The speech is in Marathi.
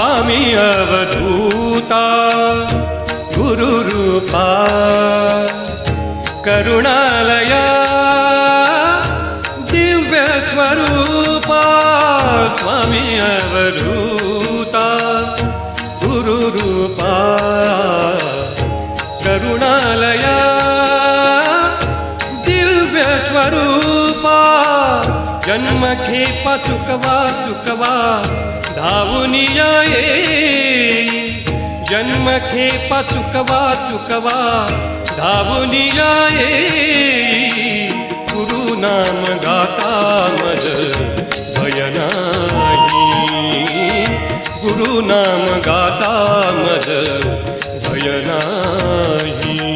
स्वामी अवधूता गुरुरूपा करुणालया दिव्य स्वरूपा स्वामी अवधूता गुरुरूपा करुणालया दिव्य स्वरूपा जन्म खेपा चुकवा धावुनिया ये जन्म खेपा चुकवा धावुनिया ये गुरु नाम गाता मज भय नाही गुरु नाम गाता मज भय नाही।